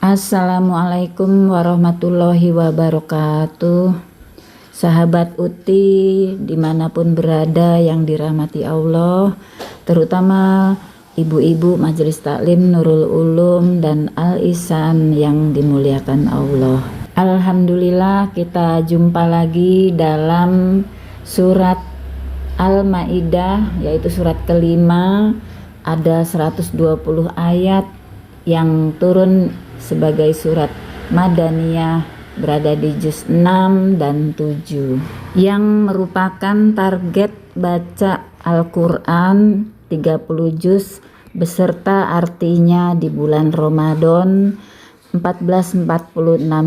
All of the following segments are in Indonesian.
Assalamualaikum warahmatullahi wabarakatuh. Sahabat Uti dimanapun berada yang dirahmati Allah, terutama ibu-ibu Majelis Taklim Nurul Ulum dan Al-Ihsan yang dimuliakan Allah. Alhamdulillah, kita jumpa lagi dalam surat Al-Maidah, yaitu surat kelima. Ada 120 ayat yang turun sebagai surat Madaniyah, berada di juz 6 dan 7, yang merupakan target baca Al-Quran 30 juz beserta artinya di bulan Ramadan 1446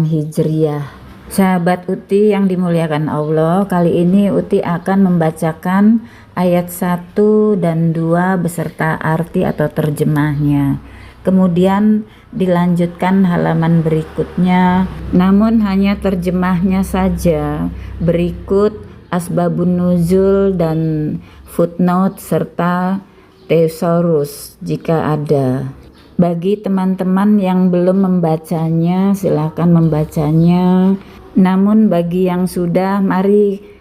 Hijriah. Sahabat Uti yang dimuliakan Allah, kali ini Uti akan membacakan ayat 1 dan 2 beserta arti atau terjemahnya. Kemudian dilanjutkan halaman berikutnya, namun hanya terjemahnya saja. Berikut asbabun nuzul dan footnote serta thesaurus jika ada. Bagi teman-teman yang belum membacanya, silakan membacanya. Namun bagi yang sudah, mari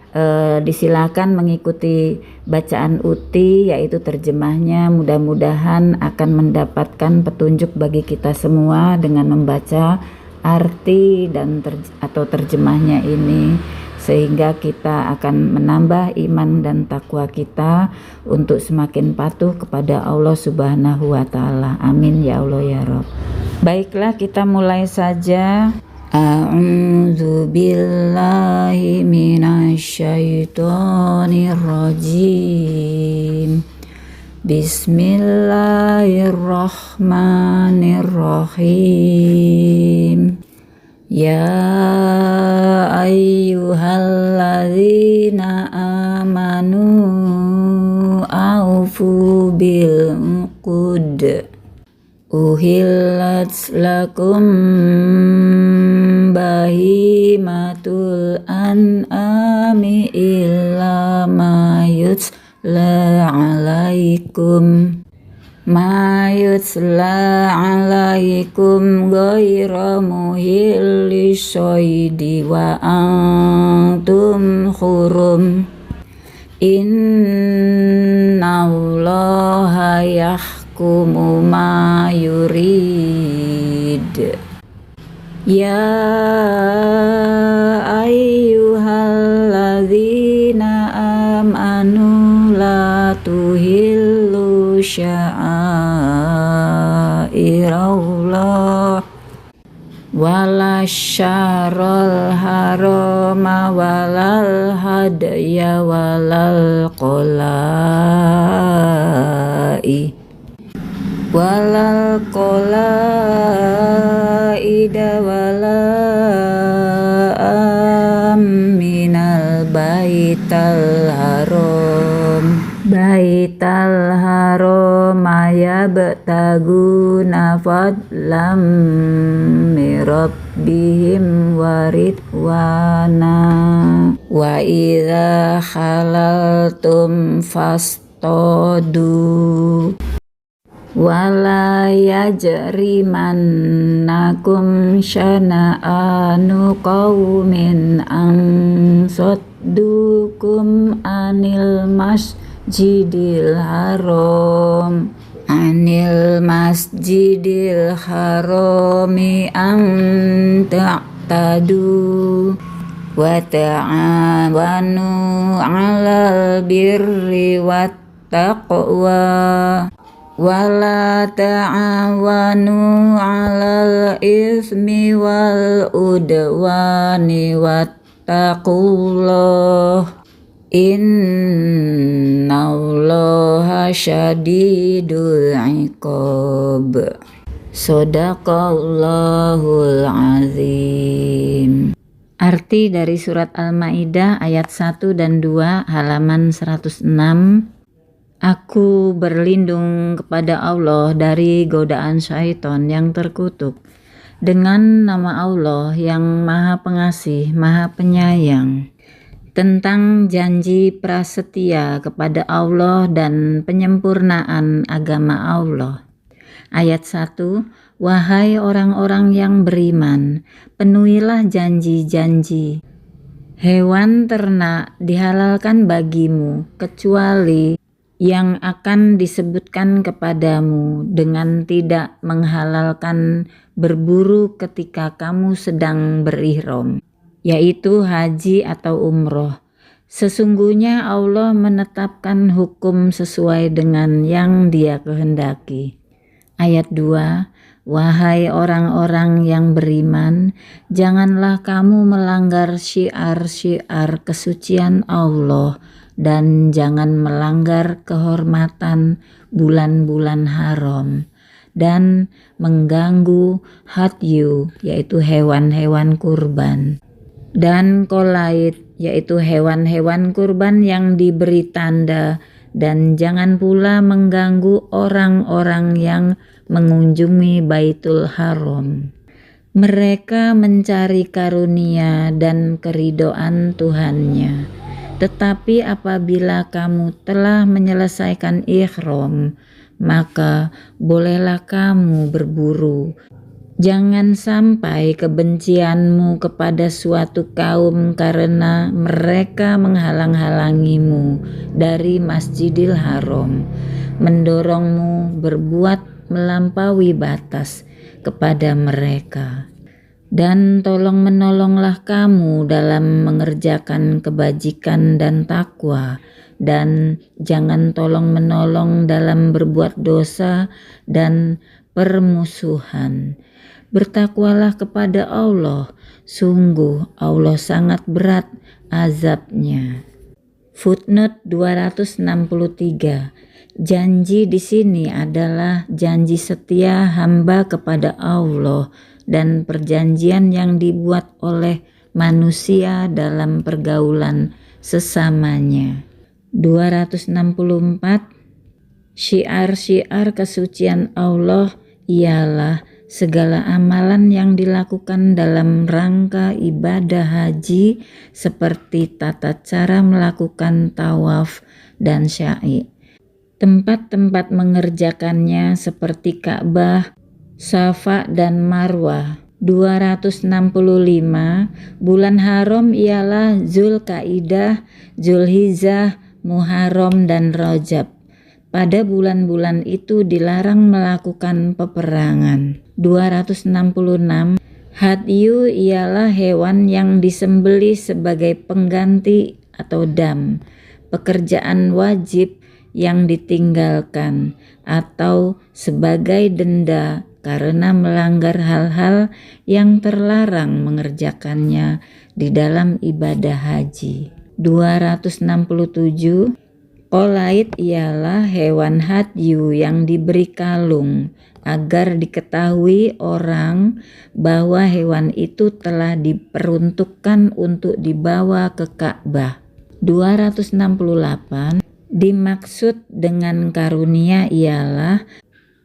disilakan mengikuti bacaan Uti, yaitu terjemahnya. Mudah-mudahan akan mendapatkan petunjuk bagi kita semua dengan membaca arti dan atau terjemahnya ini, sehingga kita akan menambah iman dan takwa kita untuk semakin patuh kepada Allah Subhanahu wa Ta'ala. Amin ya Allah ya Rabb. Baiklah, kita mulai saja. A'udzu billahi minasyaitonir rajim. Bismillahirrahmanirrahim. Ya ayyuhalladzina amanu aufu bil uqud. Uhillat lakum bahimatul an'ami illa ma yutla alaikum ghayra muhilli syaidi wa antum hurum. Innallaha yahkumu ma yurid. Ya ayyuhalladzina amanu la tuhillu sya'airallah wala syarral harama walal hadya walal qalaida wala minal baital haram yabtaguna fadlam mirabbihim waridwana wa idza halaltum fastadu wala yajrimannakum syana'anu qaumin an saddukum anil masjidil harami an ta'tadu wa ta'awanu 'alal birri wat taqwa wala ta'awanu 'alal ismi wal udwani wattaqullah innallaha syadidul 'iqab. Shadaqallahul azim. Arti dari surat Al-Maidah ayat 1 dan 2 halaman 106. Aku berlindung kepada Allah dari godaan syaitan yang terkutuk dengan nama Allah yang Maha Pengasih, Maha Penyayang. Tentang janji prasetia kepada Allah dan penyempurnaan agama Allah. Ayat 1, Wahai orang-orang yang beriman, penuhilah janji-janji. Hewan ternak dihalalkan bagimu, kecuali yang akan disebutkan kepadamu dengan tidak menghalalkan berburu ketika kamu sedang berihram, yaitu haji atau umroh. Sesungguhnya Allah menetapkan hukum sesuai dengan yang Dia kehendaki. Ayat 2, wahai orang-orang yang beriman, janganlah kamu melanggar syiar-syiar kesucian Allah dan jangan melanggar kehormatan bulan-bulan haram dan mengganggu hadyu, yaitu hewan-hewan kurban, dan qolaid, yaitu hewan-hewan kurban yang diberi tanda, dan jangan pula mengganggu orang-orang yang mengunjungi Baitul Haram. Mereka mencari karunia dan keridoan Tuhannya. Tetapi apabila kamu telah menyelesaikan ihram, maka bolehlah kamu berburu. Jangan sampai kebencianmu kepada suatu kaum karena mereka menghalang-halangimu dari Masjidil Haram, mendorongmu berbuat melampaui batas kepada mereka. Dan tolong-menolonglah kamu dalam mengerjakan kebajikan dan takwa, dan jangan tolong-menolong dalam berbuat dosa dan permusuhan. Bertakwalah kepada Allah, sungguh Allah sangat berat azabnya. Footnote 263. Janji di sini adalah janji setia hamba kepada Allah dan perjanjian yang dibuat oleh manusia dalam pergaulan sesamanya. 264. Syiar-syiar kesucian Allah ialah segala amalan yang dilakukan dalam rangka ibadah haji seperti tata cara melakukan tawaf dan sya'i. Tempat-tempat mengerjakannya seperti Ka'bah, Safa dan Marwah. 265. Bulan haram ialah Zulkaidah, Zulhijjah, Muharram dan Rajab. Pada bulan-bulan itu dilarang melakukan peperangan. 266. Hadyu ialah hewan yang disembelih sebagai pengganti atau dam, pekerjaan wajib yang ditinggalkan, atau sebagai denda karena melanggar hal-hal yang terlarang mengerjakannya di dalam ibadah haji. 267. Qolaid ialah hewan hadyu yang diberi kalung agar diketahui orang bahwa hewan itu telah diperuntukkan untuk dibawa ke Ka'bah. 268. Dimaksud dengan karunia ialah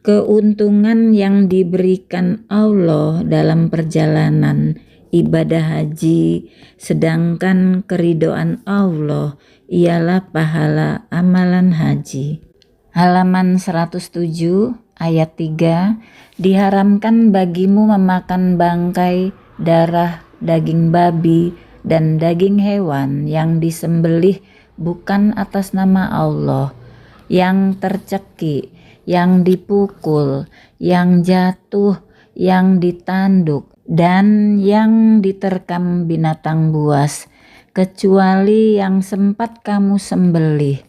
keuntungan yang diberikan Allah dalam perjalanan ibadah haji, sedangkan keridoan Allah ialah pahala amalan haji. Halaman 107 ayat 3. Diharamkan bagimu memakan bangkai, darah, daging babi, dan daging hewan yang disembelih bukan atas nama Allah, yang tercekik, yang dipukul, yang jatuh, yang ditanduk, dan yang diterkam binatang buas, kecuali yang sempat kamu sembelih.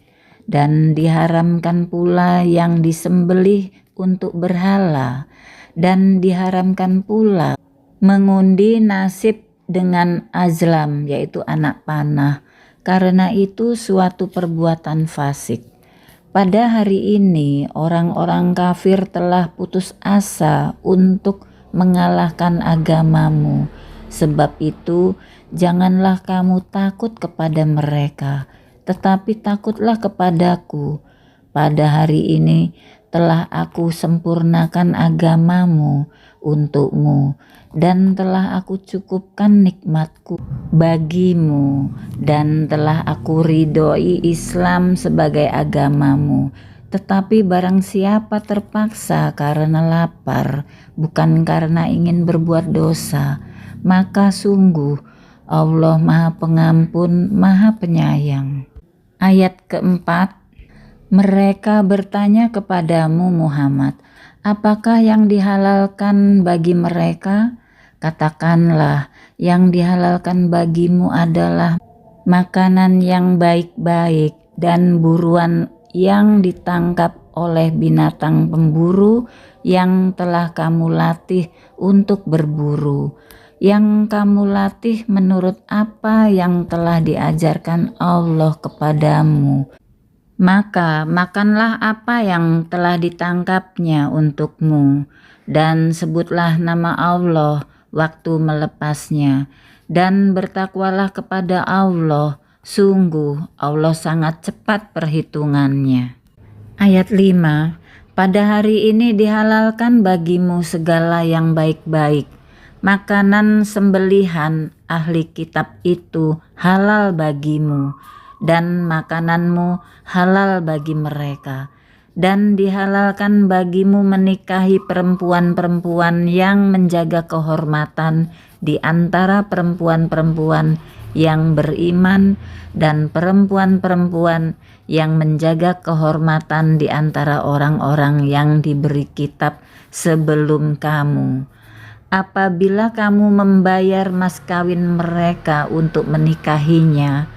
Dan diharamkan pula yang disembelih untuk berhala, dan diharamkan pula mengundi nasib dengan azlam, yaitu anak panah, karena itu suatu perbuatan fasik. Pada hari ini orang-orang kafir telah putus asa untuk mengalahkan agamamu. Sebab itu janganlah kamu takut kepada mereka, tetapi takutlah kepadaku. Pada hari ini telah aku sempurnakan agamamu untukmu, dan telah aku cukupkan nikmatku bagimu, dan telah aku ridhoi Islam sebagai agamamu. Tetapi barang siapa terpaksa karena lapar, bukan karena ingin berbuat dosa, maka sungguh Allah Maha Pengampun, Maha Penyayang. Ayat keempat, mereka bertanya kepadamu Muhammad, apakah yang dihalalkan bagi mereka? Katakanlah, yang dihalalkan bagimu adalah makanan yang baik-baik dan buruan yang ditangkap oleh binatang pemburu yang telah kamu latih untuk berburu, yang kamu latih menurut apa yang telah diajarkan Allah kepadamu. Maka makanlah apa yang telah ditangkapnya untukmu, dan sebutlah nama Allah waktu melepasnya, dan bertakwalah kepada Allah, sungguh Allah sangat cepat perhitungannya. Ayat 5, pada hari ini dihalalkan bagimu segala yang baik-baik. Makanan sembelihan ahli kitab itu halal bagimu, dan makananmu halal bagi mereka. Dan dihalalkan bagimu menikahi perempuan-perempuan yang menjaga kehormatan di antara perempuan-perempuan yang beriman, dan perempuan-perempuan yang menjaga kehormatan di antara orang-orang yang diberi kitab sebelum kamu. Apabila kamu membayar mas kawin mereka untuk menikahinya,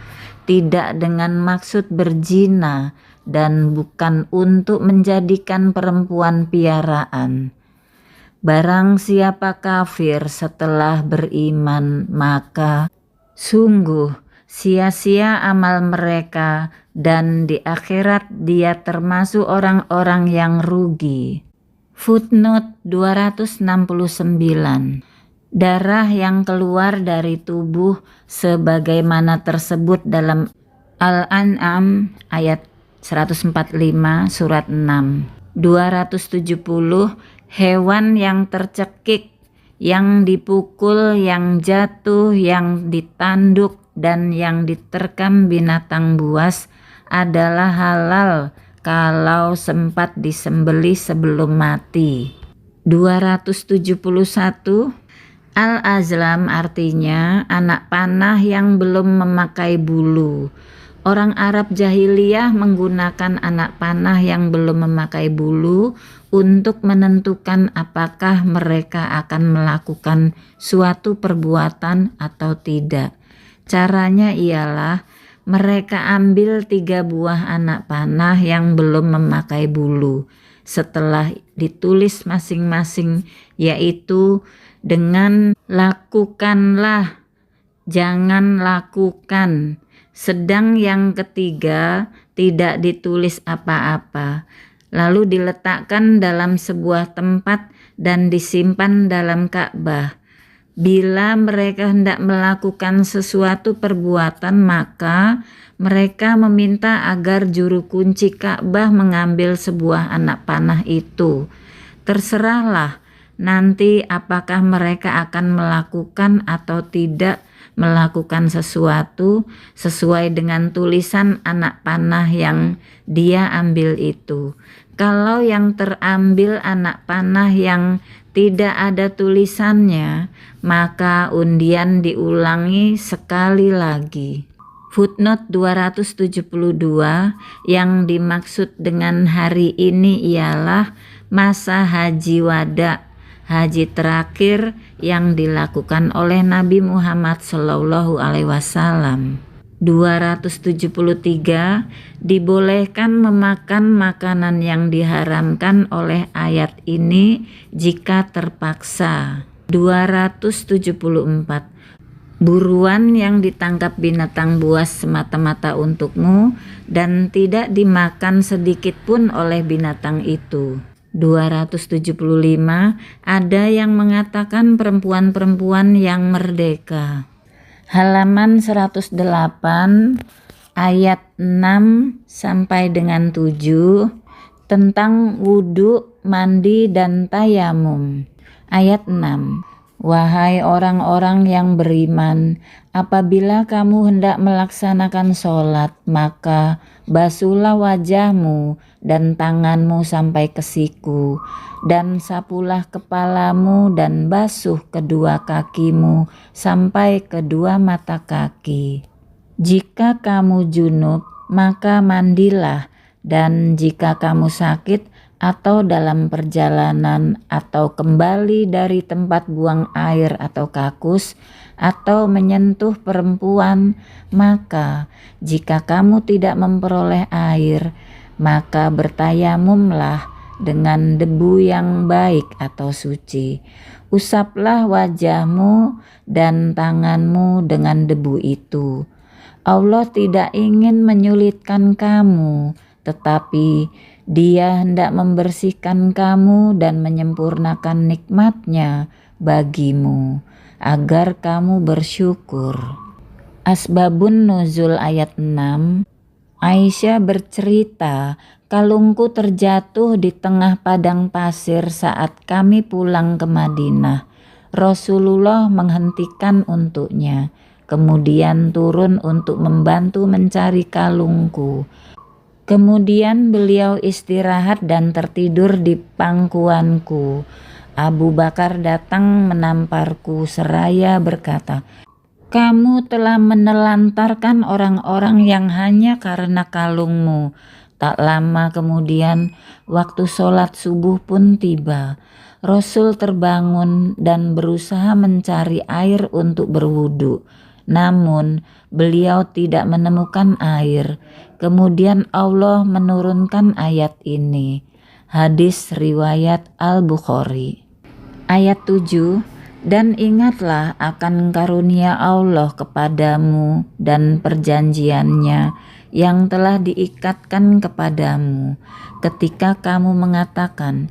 tidak dengan maksud berzina dan bukan untuk menjadikan perempuan piaraan. Barang siapa kafir setelah beriman, maka sungguh sia-sia amal mereka, dan di akhirat dia termasuk orang-orang yang rugi. Footnote 269. Darah yang keluar dari tubuh sebagaimana tersebut dalam Al-An'am ayat 145 surat 6. 270. Hewan yang tercekik, yang dipukul, yang jatuh, yang ditanduk, dan yang diterkam binatang buas adalah halal kalau sempat disembelih sebelum mati. 271. Al-Azlam artinya anak panah yang belum memakai bulu. Orang Arab jahiliyah menggunakan anak panah yang belum memakai bulu untuk menentukan apakah mereka akan melakukan suatu perbuatan atau tidak. Caranya ialah mereka ambil 3 buah anak panah yang belum memakai bulu. Setelah ditulis masing-masing, yaitu dengan lakukanlah, jangan lakukan. Sedang yang ketiga tidak ditulis apa-apa, lalu diletakkan dalam sebuah tempat dan disimpan dalam Ka'bah. Bila mereka hendak melakukan sesuatu perbuatan, maka mereka meminta agar juru kunci Ka'bah mengambil sebuah anak panah itu. Terserahlah nanti apakah mereka akan melakukan atau tidak melakukan sesuatu sesuai dengan tulisan anak panah yang dia ambil itu. Kalau yang terambil anak panah yang tidak ada tulisannya, maka undian diulangi sekali lagi. Footnote 272, yang dimaksud dengan hari ini ialah masa haji wada, haji terakhir yang dilakukan oleh Nabi Muhammad SAW. 273. Dibolehkan memakan makanan yang diharamkan oleh ayat ini jika terpaksa. 274. Buruan yang ditangkap binatang buas semata-mata untukmu dan tidak dimakan sedikit pun oleh binatang itu. 275. Ada yang mengatakan perempuan-perempuan yang merdeka. Halaman 108 ayat 6 sampai dengan 7 tentang wudhu, mandi, dan tayamum. Ayat 6. Wahai orang-orang yang beriman, apabila kamu hendak melaksanakan sholat, maka basuhlah wajahmu dan tanganmu sampai ke siku, dan sapulah kepalamu dan basuh kedua kakimu sampai kedua mata kaki. Jika kamu junub, maka mandilah, dan jika kamu sakit atau dalam perjalanan atau kembali dari tempat buang air atau kakus atau menyentuh perempuan, maka jika kamu tidak memperoleh air, maka bertayamumlah dengan debu yang baik atau suci. Usaplah wajahmu dan tanganmu dengan debu itu. Allah tidak ingin menyulitkan kamu, tetapi Dia hendak membersihkan kamu dan menyempurnakan nikmat-Nya bagimu, agar kamu bersyukur. Asbabun Nuzul ayat 6. Aisyah bercerita, kalungku terjatuh di tengah padang pasir saat kami pulang ke Madinah. Rasulullah menghentikan untuknya, kemudian turun untuk membantu mencari kalungku. Kemudian beliau istirahat dan tertidur di pangkuanku. Abu Bakar datang menamparku seraya berkata, "Kamu telah menelantarkan orang-orang yang hanya karena kalungmu." Tak lama kemudian waktu sholat subuh pun tiba. Rasul terbangun dan berusaha mencari air untuk berwudu. Namun beliau tidak menemukan air. Kemudian Allah menurunkan ayat ini. Hadis riwayat Al-Bukhari. Ayat 7. Dan ingatlah akan karunia Allah kepadamu dan perjanjiannya yang telah diikatkan kepadamu ketika kamu mengatakan,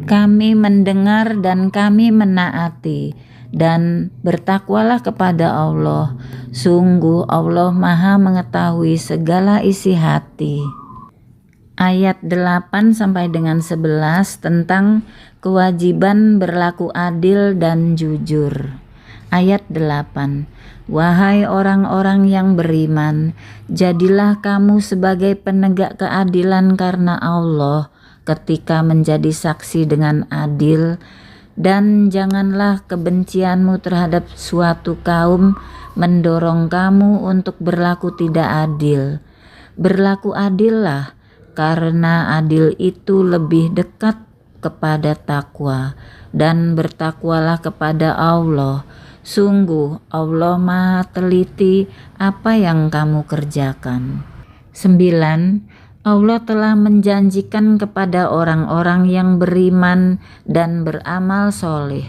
kami mendengar dan kami menaati, dan bertakwalah kepada Allah. Sungguh Allah Maha mengetahui segala isi hati. Ayat 8 sampai dengan 11 tentang kewajiban berlaku adil dan jujur. Ayat 8. Wahai orang-orang yang beriman, jadilah kamu sebagai penegak keadilan karena Allah ketika menjadi saksi dengan adil, dan janganlah kebencianmu terhadap suatu kaum mendorong kamu untuk berlaku tidak adil. Berlaku adillah, karena adil itu lebih dekat kepada takwa, dan bertakwalah kepada Allah. Sungguh Allah Maha teliti apa yang kamu kerjakan. 9. Allah telah menjanjikan kepada orang-orang yang beriman dan beramal soleh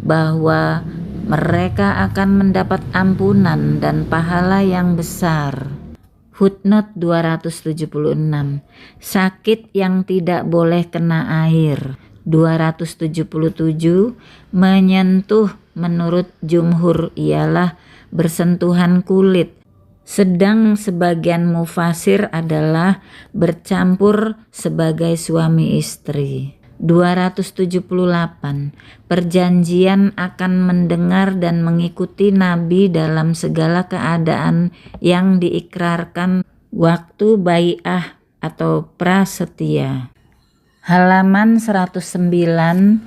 bahwa mereka akan mendapat ampunan dan pahala yang besar. Footnote 276. Sakit yang tidak boleh kena air. 277. Menyentuh menurut jumhur ialah bersentuhan kulit. Sedang sebagian mufasir adalah bercampur sebagai suami istri. 278. Perjanjian akan mendengar dan mengikuti Nabi dalam segala keadaan yang diikrarkan waktu bai'ah atau prasetia. Halaman 109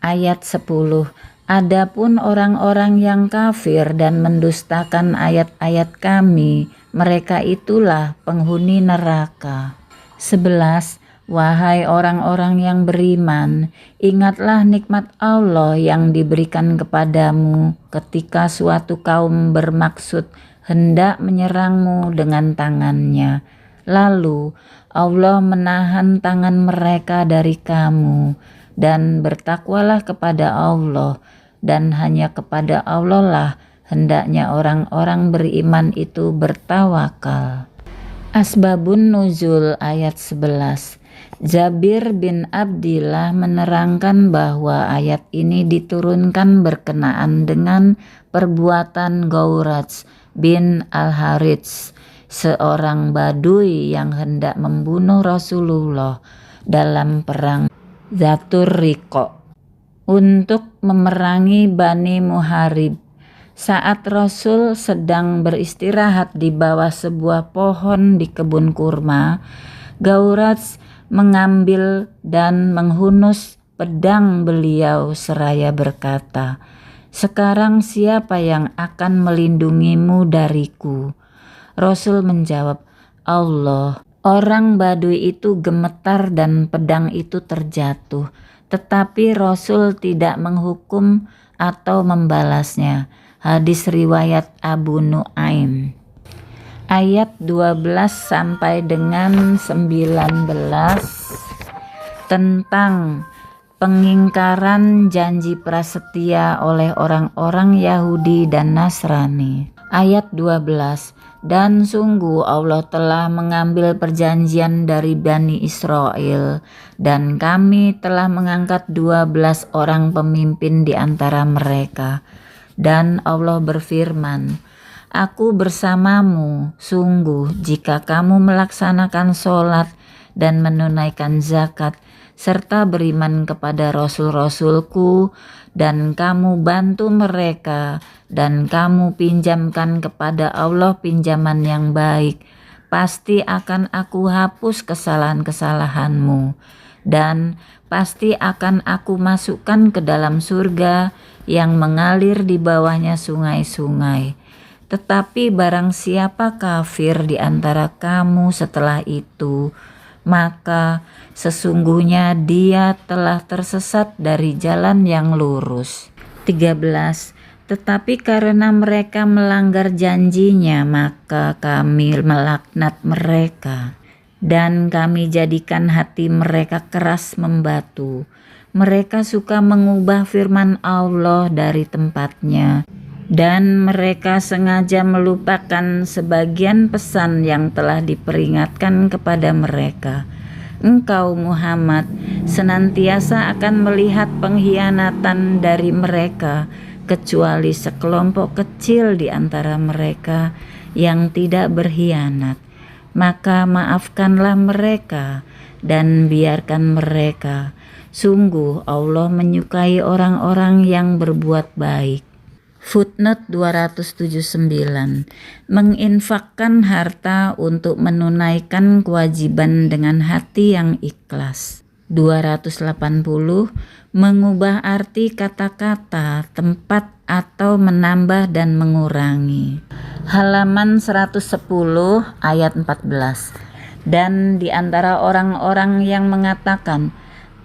ayat 10. Adapun orang-orang yang kafir dan mendustakan ayat-ayat kami, mereka itulah penghuni neraka. 11. Wahai orang-orang yang beriman, ingatlah nikmat Allah yang diberikan kepadamu ketika suatu kaum bermaksud hendak menyerangmu dengan tangannya. Lalu Allah menahan tangan mereka dari kamu, dan bertakwalah kepada Allah, dan hanya kepada Allah lah hendaknya orang-orang beriman itu bertawakal. Asbabun Nuzul ayat 11. Jabir bin Abdillah menerangkan bahwa ayat ini diturunkan berkenaan dengan perbuatan Gaurats bin Al-Harits, seorang Badui yang hendak membunuh Rasulullah dalam perang Zatur Riqa. untuk memerangi Bani Muharib. Saat Rasul sedang beristirahat di bawah sebuah pohon di kebun kurma, Gaurats mengambil dan menghunus pedang beliau seraya berkata, "Sekarang siapa yang akan melindungimu dariku?" Rasul menjawab, "Allah." Orang Badui itu gemetar dan pedang itu terjatuh, tetapi Rasul tidak menghukum atau membalasnya. Hadis riwayat Abu Nuaim. Ayat 12 sampai dengan 19 tentang pengingkaran janji prasetia oleh orang-orang Yahudi dan Nasrani. Ayat 12, dan sungguh Allah telah mengambil perjanjian dari Bani Israel, dan kami telah mengangkat 12 orang pemimpin di antara mereka. Dan Allah berfirman, Aku bersamamu, sungguh jika kamu melaksanakan sholat dan menunaikan zakat, serta beriman kepada Rasul-Rasulku, dan kamu bantu mereka, dan kamu pinjamkan kepada Allah pinjaman yang baik, pasti akan aku hapus kesalahan-kesalahanmu, dan pasti akan aku masukkan ke dalam surga yang mengalir di bawahnya sungai-sungai. Tetapi barang siapa kafir di antara kamu setelah itu, maka sesungguhnya dia telah tersesat dari jalan yang lurus. 13. Tetapi karena mereka melanggar janjinya, maka kami melaknat mereka, dan kami jadikan hati mereka keras membatu. Mereka suka mengubah firman Allah dari tempatnya, dan mereka sengaja melupakan sebagian pesan yang telah diperingatkan kepada mereka. Engkau Muhammad senantiasa akan melihat pengkhianatan dari mereka, kecuali sekelompok kecil di antara mereka yang tidak berkhianat. Maka maafkanlah mereka dan biarkan mereka. Sungguh Allah menyukai orang-orang yang berbuat baik. Footnote 279, menginfakkan harta untuk menunaikan kewajiban dengan hati yang ikhlas. 280, mengubah arti kata-kata, tempat atau menambah dan mengurangi. Halaman 110 ayat 14. Dan di antara orang-orang yang mengatakan,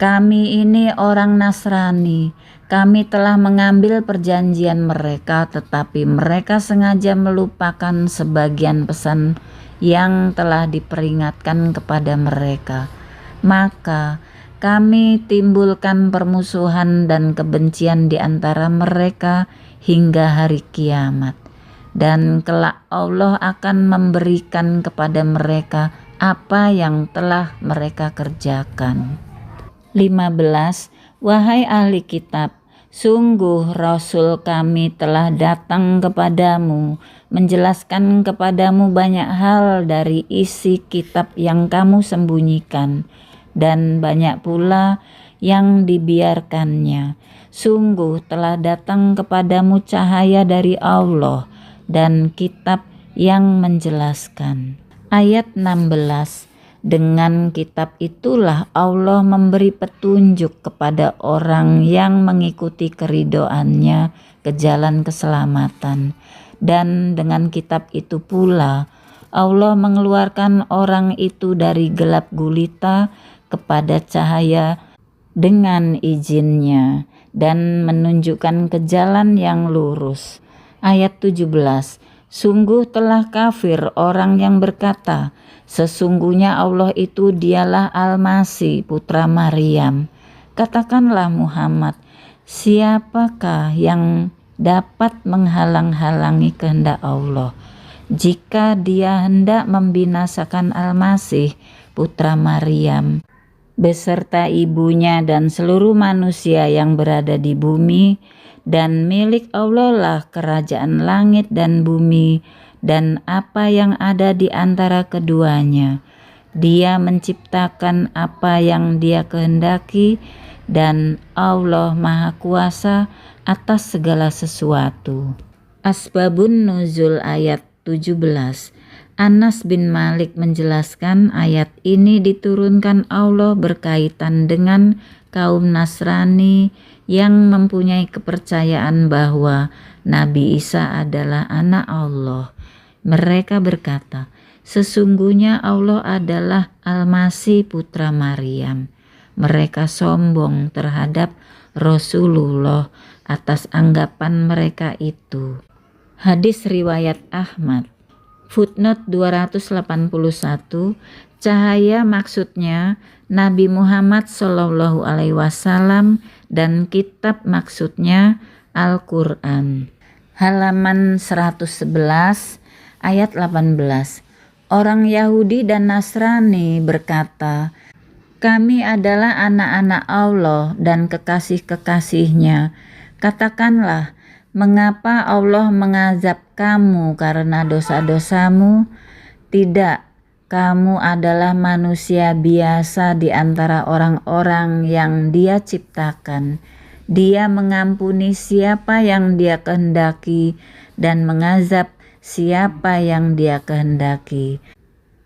kami ini orang Nasrani, kami telah mengambil perjanjian mereka, tetapi mereka sengaja melupakan sebagian pesan yang telah diperingatkan kepada mereka. Maka kami timbulkan permusuhan dan kebencian di antara mereka hingga hari kiamat. Dan kelak Allah akan memberikan kepada mereka apa yang telah mereka kerjakan. 15. Wahai ahli kitab, sungguh Rasul kami telah datang kepadamu, menjelaskan kepadamu banyak hal dari isi kitab yang kamu sembunyikan, dan banyak pula yang dibiarkannya. Sungguh telah datang kepadamu cahaya dari Allah dan kitab yang menjelaskan. Ayat 16. Dengan kitab itulah Allah memberi petunjuk kepada orang yang mengikuti keridhoannya ke jalan keselamatan. Dan dengan kitab itu pula Allah mengeluarkan orang itu dari gelap gulita kepada cahaya dengan izinnya dan menunjukkan ke jalan yang lurus. Ayat 17. Sungguh telah kafir orang yang berkata, sesungguhnya Allah itu dialah Al-Masih putra Maryam. Katakanlah Muhammad, siapakah yang dapat menghalang-halangi kehendak Allah jika dia hendak membinasakan Al-Masih putra Maryam beserta ibunya dan seluruh manusia yang berada di bumi? Dan milik Allah lah kerajaan langit dan bumi dan apa yang ada di antara keduanya. Dia menciptakan apa yang Dia kehendaki dan Allah Maha Kuasa atas segala sesuatu. Asbabun Nuzul ayat 17. Anas bin Malik menjelaskan ayat ini diturunkan Allah berkaitan dengan kaum Nasrani yang mempunyai kepercayaan bahwa Nabi Isa adalah anak Allah. Mereka berkata, sesungguhnya Allah adalah Al-Masih putra Maryam. Mereka sombong terhadap Rasulullah atas anggapan mereka itu. Hadis riwayat Ahmad. Footnote 281, cahaya maksudnya Nabi Muhammad SAW dan kitab maksudnya Al-Quran. Halaman 111 ayat 18. Orang Yahudi dan Nasrani berkata, kami adalah anak-anak Allah dan kekasih-kekasihnya. Katakanlah, mengapa Allah mengazab kamu karena dosa-dosamu? Tidak, kamu adalah manusia biasa di antara orang-orang yang Dia ciptakan. Dia mengampuni siapa yang Dia kehendaki dan mengazab siapa yang Dia kehendaki.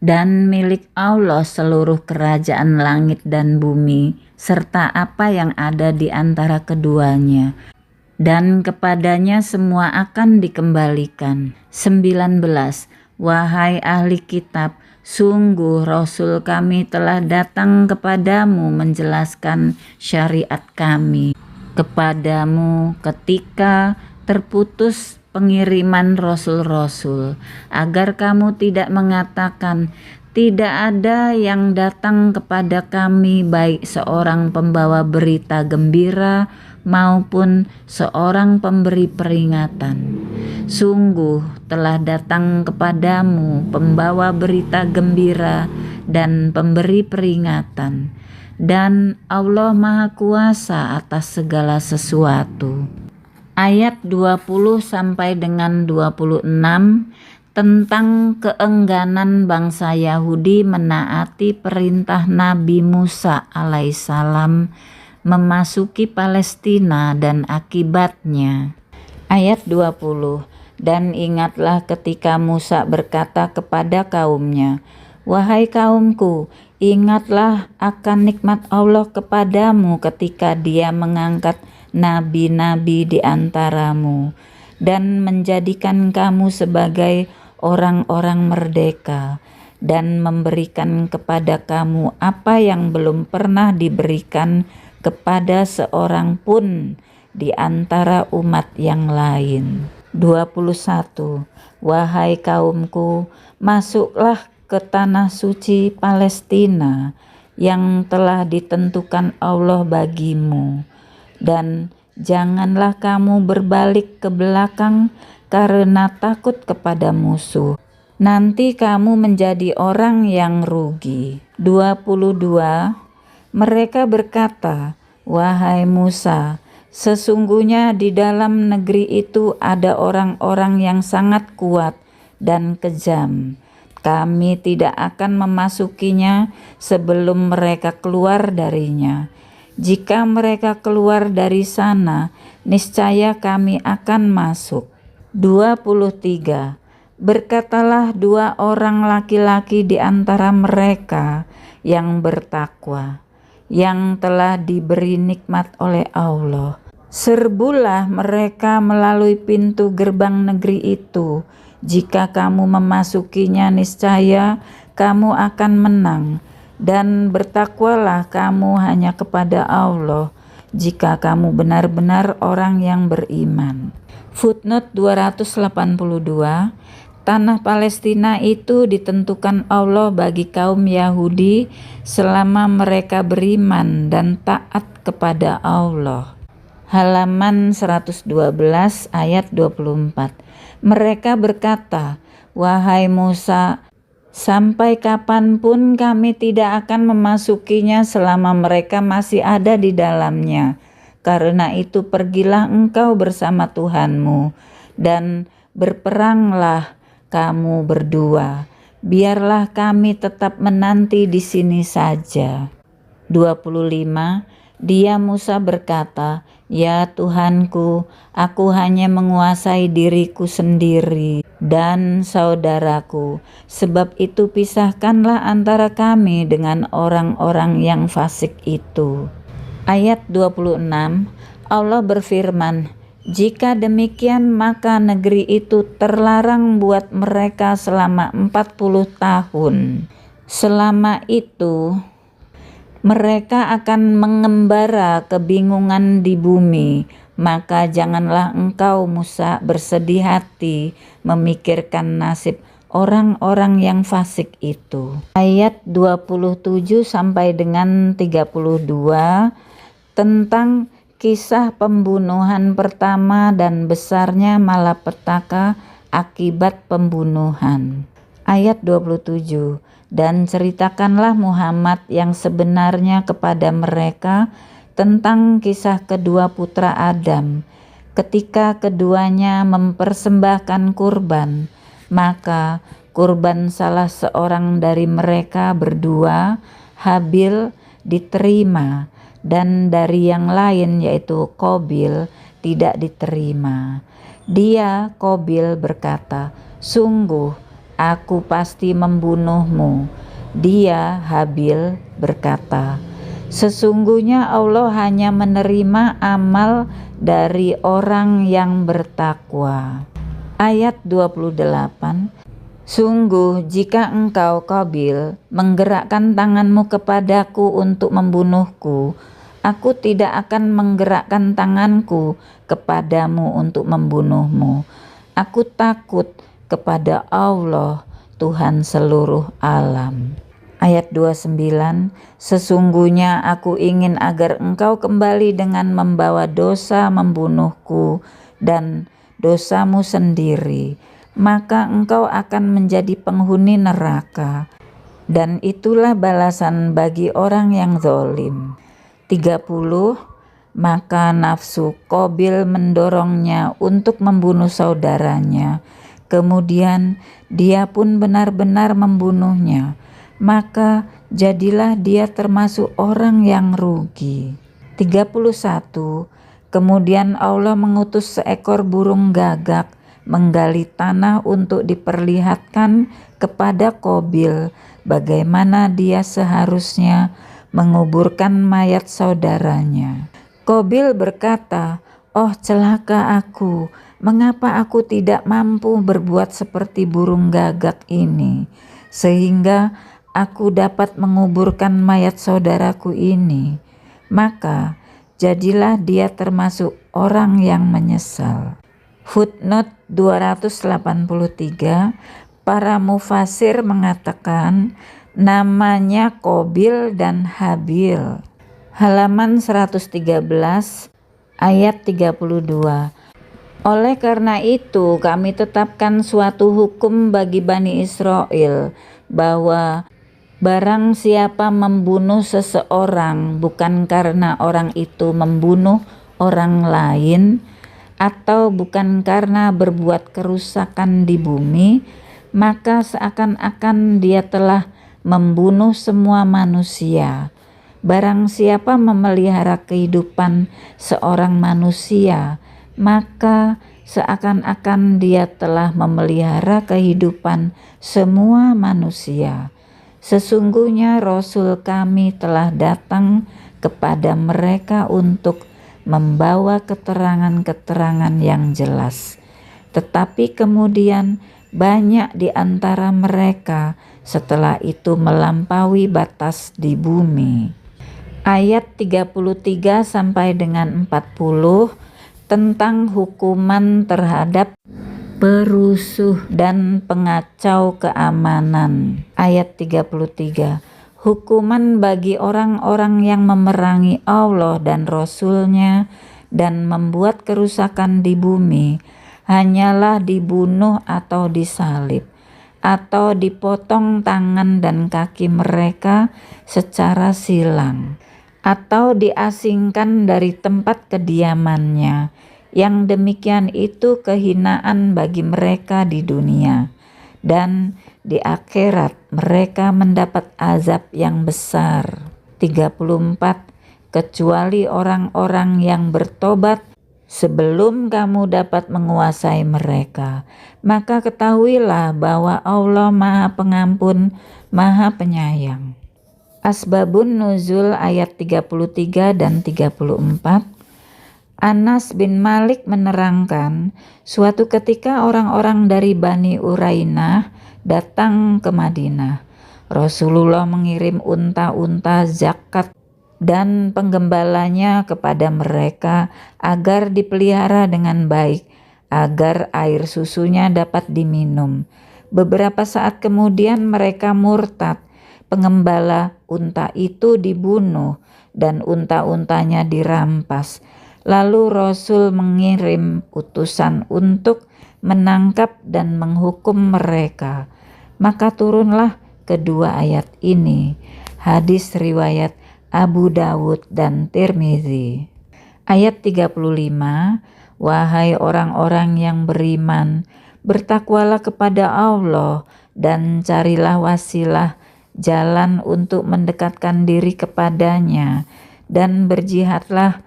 Dan milik Allah seluruh kerajaan langit dan bumi, serta apa yang ada di antara keduanya. Dan kepadanya semua akan dikembalikan. 19. Wahai ahli kitab, sungguh Rasul kami telah datang kepadamu menjelaskan syariat kami kepadamu ketika terputus pengiriman rasul-rasul, agar kamu tidak mengatakan, tidak ada yang datang kepada kami baik seorang pembawa berita gembira maupun seorang pemberi peringatan. Sungguh telah datang kepadamu pembawa berita gembira dan pemberi peringatan, dan Allah Maha Kuasa atas segala sesuatu. Ayat 20 sampai dengan 26 tentang keengganan bangsa Yahudi menaati perintah Nabi Musa alaihissalam memasuki Palestina dan akibatnya. Ayat 20. Dan ingatlah ketika Musa berkata kepada kaumnya, wahai kaumku, ingatlah akan nikmat Allah kepadamu ketika Dia mengangkat nabi-nabi di antaramu dan menjadikan kamu sebagai orang-orang merdeka dan memberikan kepada kamu apa yang belum pernah diberikan kepada seorang pun di antara umat yang lain. 21. Wahai kaumku, masuklah ke tanah suci Palestina yang telah ditentukan Allah bagimu, dan janganlah kamu berbalik ke belakang karena takut kepada musuh. Nanti kamu menjadi orang yang rugi. 22. Mereka berkata, wahai Musa, sesungguhnya di dalam negeri itu ada orang-orang yang sangat kuat dan kejam. Kami tidak akan memasukinya sebelum mereka keluar darinya. Jika mereka keluar dari sana, niscaya kami akan masuk. 23. Berkatalah dua orang laki-laki di antara mereka yang bertakwa, yang telah diberi nikmat oleh Allah. Serbulah mereka melalui pintu gerbang negeri itu. Jika kamu memasukinya, niscaya kamu akan menang. Dan bertakwalah kamu hanya kepada Allah, jika kamu benar-benar orang yang beriman. Footnote 282. Tanah Palestina itu ditentukan Allah bagi kaum Yahudi selama mereka beriman dan taat kepada Allah. Halaman 112 ayat 24. Mereka berkata, wahai Musa, sampai kapanpun kami tidak akan memasukinya selama mereka masih ada di dalamnya. Karena itu pergilah engkau bersama Tuhanmu dan berperanglah kamu berdua. Biarlah kami tetap menanti di sini saja. 25. Dia Musa berkata, "Ya Tuhanku, aku hanya menguasai diriku sendiri dan saudaraku. Sebab itu pisahkanlah antara kami dengan orang-orang yang fasik itu." Ayat 26, Allah berfirman, "Jika demikian maka negeri itu terlarang buat mereka selama 40 tahun. Selama itu mereka akan mengembara kebingungan di bumi, maka janganlah engkau Musa bersedih hati memikirkan nasib orang-orang yang fasik itu." Ayat 27 sampai dengan 32 tentang kisah pembunuhan pertama dan besarnya malapetaka akibat pembunuhan. Ayat 27, "Dan ceritakanlah Muhammad yang sebenarnya kepada mereka tentang kisah kedua putra Adam. Ketika keduanya mempersembahkan kurban, maka kurban salah seorang dari mereka berdua, Habil, diterima, dan dari yang lain yaitu Qabil tidak diterima. Dia, Qabil, berkata, 'Sungguh aku pasti membunuhmu.' Dia, Habil, berkata, 'Sesungguhnya Allah hanya menerima amal dari orang yang bertakwa.'" Ayat 28, "Sungguh jika engkau, Qabil, menggerakkan tanganmu kepadaku untuk membunuhku, aku tidak akan menggerakkan tanganku kepadamu untuk membunuhmu. Aku takut kepada Allah, Tuhan seluruh alam." Ayat 29, "Sesungguhnya aku ingin agar engkau kembali dengan membawa dosa membunuhku dan dosamu sendiri, maka engkau akan menjadi penghuni neraka, dan itulah balasan bagi orang yang zalim." 30, "Maka nafsu Qabil mendorongnya untuk membunuh saudaranya. Kemudian dia pun benar-benar membunuhnya. Maka jadilah dia termasuk orang yang rugi." 31, "Kemudian Allah mengutus seekor burung gagak menggali tanah untuk diperlihatkan kepada Qabil bagaimana dia seharusnya menguburkan mayat saudaranya. Qabil berkata, 'Oh celaka aku, mengapa aku tidak mampu berbuat seperti burung gagak ini, sehingga aku dapat menguburkan mayat saudaraku ini?' Maka jadilah dia termasuk orang yang menyesal." Footnote 283, para mufasir mengatakan namanya Qabil dan Habil. Halaman 113, ayat 32. "Oleh karena itu kami tetapkan suatu hukum bagi Bani Israel, bahwa barang siapa membunuh seseorang bukan karena orang itu membunuh orang lain, atau bukan karena berbuat kerusakan di bumi, maka seakan-akan dia telah membunuh semua manusia. Barang siapa memelihara kehidupan seorang manusia, maka seakan-akan dia telah memelihara kehidupan semua manusia. Sesungguhnya Rasul kami telah datang kepada mereka untuk membawa keterangan-keterangan yang jelas. Tetapi kemudian banyak di antara mereka setelah itu melampaui batas di bumi." Ayat 33 sampai dengan 40 tentang hukuman terhadap perusuh dan pengacau keamanan. Ayat 33, "Hukuman bagi orang-orang yang memerangi Allah dan Rasul-Nya dan membuat kerusakan di bumi hanyalah dibunuh atau disalib, atau dipotong tangan dan kaki mereka secara silang, atau diasingkan dari tempat kediamannya. Yang demikian itu kehinaan bagi mereka di dunia, dan di akhirat mereka mendapat azab yang besar." 34, kecuali orang-orang yang bertobat sebelum kamu dapat menguasai mereka. Maka ketahuilah bahwa Allah Maha Pengampun, Maha Penyayang. Asbabun Nuzul ayat 33 dan 34. Anas bin Malik menerangkan, suatu ketika orang-orang dari Bani Urainah datang ke Madinah. Rasulullah mengirim unta-unta zakat dan penggembalanya kepada mereka agar dipelihara dengan baik, agar air susunya dapat diminum. Beberapa saat kemudian mereka murtad. Pengembala unta itu dibunuh dan unta-untanya dirampas. Lalu Rasul mengirim utusan untuk menangkap dan menghukum mereka. Maka turunlah kedua ayat ini. Hadis riwayat Abu Dawud dan Tirmizi. Ayat 35, wahai orang-orang yang beriman, bertakwalah kepada Allah dan carilah wasilah jalan untuk mendekatkan diri kepadanya, dan berjuanglah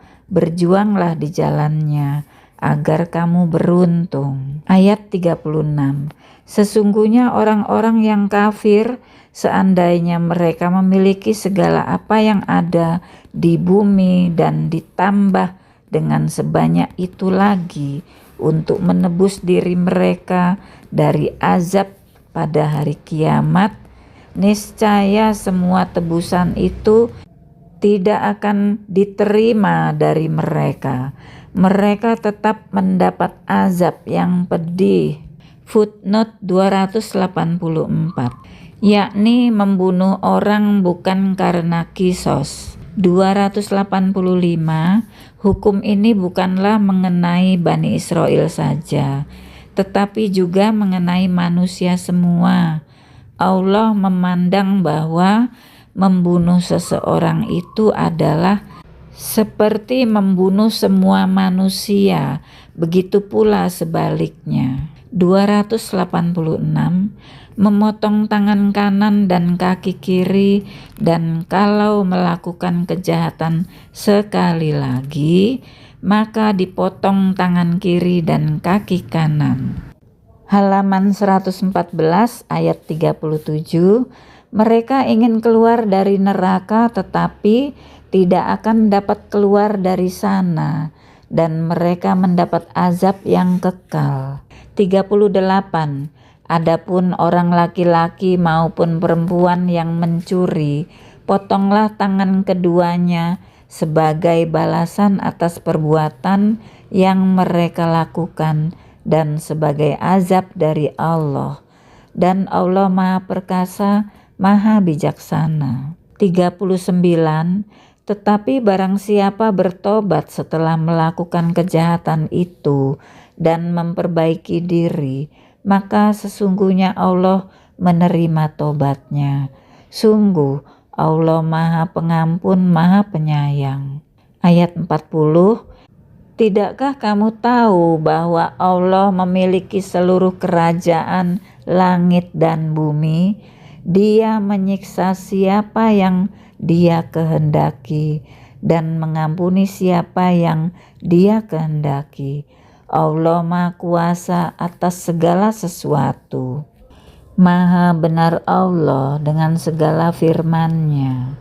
di jalannya, agar kamu beruntung. Ayat 36, sesungguhnya orang-orang yang kafir, seandainya mereka memiliki segala apa yang ada di bumi dan ditambah dengan sebanyak itu lagi untuk menebus diri mereka dari azab pada hari kiamat, niscaya semua tebusan itu tidak akan diterima dari mereka. Mereka tetap mendapat azab yang pedih. Footnote 284, yakni membunuh orang bukan karena kisos. 285, hukum ini bukanlah mengenai Bani Israel saja, tetapi juga mengenai manusia semua. Allah memandang bahwa membunuh seseorang itu adalah seperti membunuh semua manusia, begitu pula sebaliknya. 286, memotong tangan kanan dan kaki kiri, dan kalau melakukan kejahatan sekali lagi, maka dipotong tangan kiri dan kaki kanan. Halaman 114 ayat 37, mereka ingin keluar dari neraka tetapi tidak akan dapat keluar dari sana, dan mereka mendapat azab yang kekal. 38, adapun orang laki-laki maupun perempuan yang mencuri, potonglah tangan keduanya sebagai balasan atas perbuatan yang mereka lakukan dan sebagai azab dari Allah. Dan Allah Maha Perkasa, Maha Bijaksana. 39, tetapi barang siapa bertobat setelah melakukan kejahatan itu dan memperbaiki diri, maka sesungguhnya Allah menerima tobatnya. Sungguh Allah Maha Pengampun, Maha Penyayang. Ayat 40, tidakkah kamu tahu bahwa Allah memiliki seluruh kerajaan langit dan bumi? Dia menyiksa siapa yang Dia kehendaki dan mengampuni siapa yang Dia kehendaki. Allah Maha Kuasa atas segala sesuatu. Maha benar Allah dengan segala firman-Nya.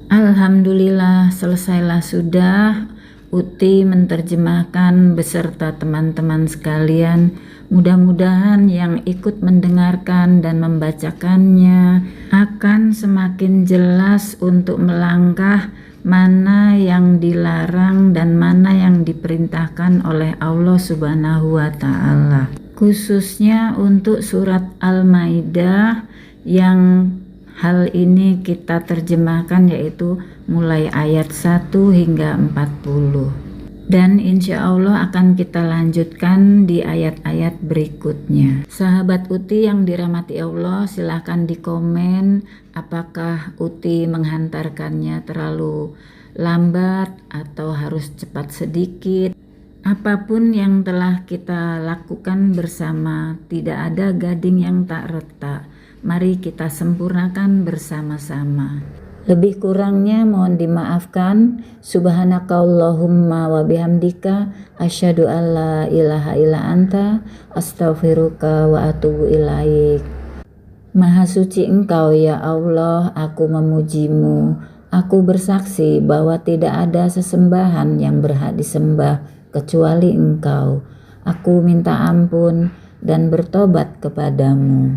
Alhamdulillah, selesailah sudah Uti menerjemahkan beserta teman-teman sekalian. Mudah-mudahan yang ikut mendengarkan dan membacakannya akan semakin jelas untuk melangkah mana yang dilarang dan mana yang diperintahkan oleh Allah Subhanahu wa Ta'ala. Khususnya untuk surat Al-Maidah yang hal ini kita terjemahkan, yaitu mulai ayat 1 hingga 40. Dan insya Allah akan kita lanjutkan di ayat-ayat berikutnya. Sahabat Uti yang dirahmati Allah, silahkan di komen apakah Uti menghantarkannya terlalu lambat atau harus cepat sedikit. Apapun yang telah kita lakukan bersama, tidak ada gading yang tak retak. Mari kita sempurnakan bersama-sama. Lebih kurangnya mohon dimaafkan. Subhanakallahumma wa bihamdika asyhadu alla ilaha illa anta astaghfiruka wa atubu ilaik. Maha suci Engkau ya Allah, aku memujimu. Aku bersaksi bahwa tidak ada sesembahan yang berhak disembah kecuali Engkau. Aku minta ampun dan bertobat kepadamu.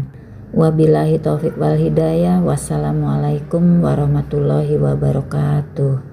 Wabillahi taufik wal hidayah. Wassalamualaikum warahmatullahi wabarakatuh.